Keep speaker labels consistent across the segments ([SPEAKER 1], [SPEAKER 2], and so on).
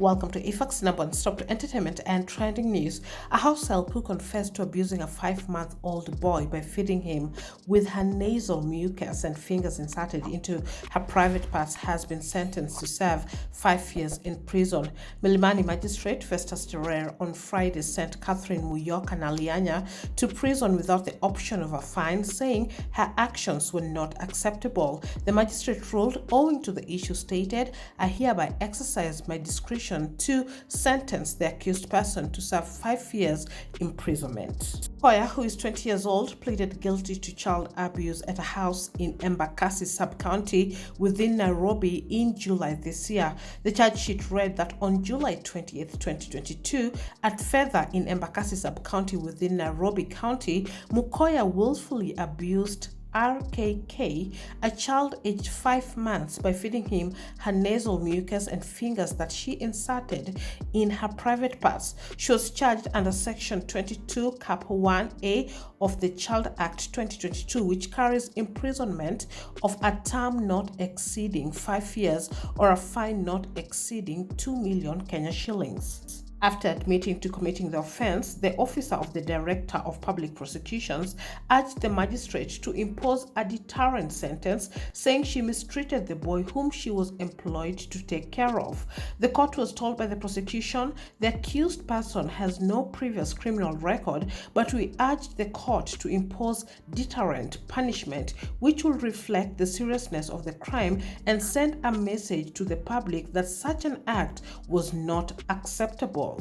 [SPEAKER 1] Welcome to IFAC's number one stop to entertainment and trending news. A househelp who confessed to abusing a 5-month-old boy by feeding him with her nasal mucus and fingers inserted into her private parts has been sentenced to serve 5 years in prison. Milimani Magistrate Festus Terrer on Friday sent Catherine Muyoka Nalianya to prison without the option of a fine, saying her actions were not acceptable. The magistrate ruled, owing to the issue stated, I hereby exercise my discretion to sentence the accused person to serve 5 years imprisonment. Waah, who is 20 years old, pleaded guilty to child abuse at a house in Embakasi sub-county within Nairobi in July this year. The charge sheet read that on July 28, 2022, at Fedha in Embakasi sub-county within Nairobi County, Mukoya willfully abused RKK, a child aged 5 months, by feeding him her nasal mucus and fingers that she inserted in her private parts. She was charged under Section 22 Cap 1A of the Child Act 2022, which carries imprisonment of a term not exceeding 5 years or a fine not exceeding 2 million Kenya shillings. After admitting to committing the offense, the officer of the Director of Public Prosecutions urged the magistrate to impose a deterrent sentence, saying she mistreated the boy whom she was employed to take care of. The court was told by the prosecution the accused person has no previous criminal record, but we urged the court to impose deterrent punishment which will reflect the seriousness of the crime and send a message to the public that such an act was not acceptable.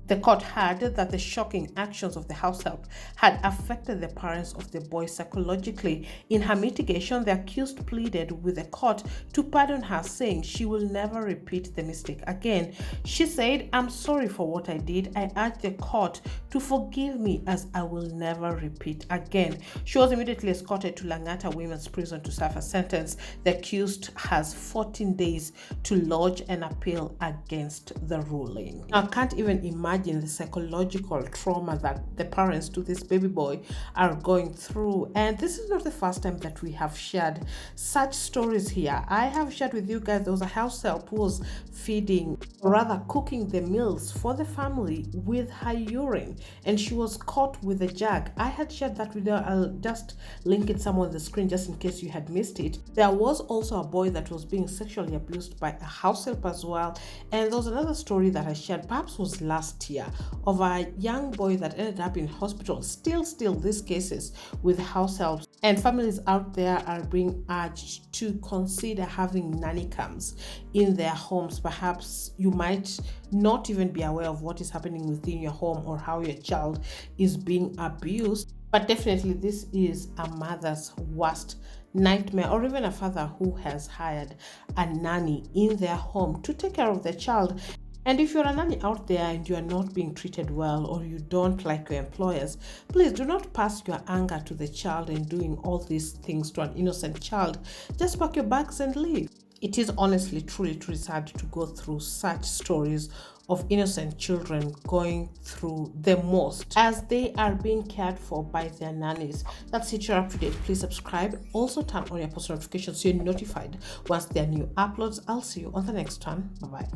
[SPEAKER 1] The court heard that the shocking actions of the househelp had affected the parents of the boy psychologically. In her mitigation, the accused pleaded with the court to pardon her, saying she will never repeat the mistake again. She said, I'm sorry for what I did. I urge the court to forgive me as I will never repeat again. She was immediately escorted to Langata Women's Prison to serve a sentence. The accused has 14 days to lodge an appeal against the ruling. I can't even imagine the psychological trauma that the parents to this baby boy are going through. And this is not the first time that we have shared such stories here. I have shared with you guys there was a househelp who was feeding, or rather cooking the meals for the family with her urine, and she was caught with a jug. I had shared that video. I'll just link it somewhere on the screen just in case you had missed it. There was also a boy that was being sexually abused by a househelp as well. And there was another story that I shared, perhaps was last year, of a young boy that ended up in hospital. Still these cases with househelps, and families out there are being urged to consider having nanny cams in their homes. Perhaps you might not even be aware of what is happening within your home or how your child is being abused, but definitely this is a mother's worst nightmare, or even a father who has hired a nanny in their home to take care of their child. And if you're a nanny out there and you are not being treated well, or you don't like your employers, please do not pass your anger to the child and doing all these things to an innocent child. Just pack your bags and leave. It is honestly, truly sad to go through such stories of innocent children going through the most as they are being cared for by their nannies. That's it, you're up to date. Please subscribe. Also turn on your post notifications so you're notified once there are new uploads. I'll see you on the next one. Bye-bye.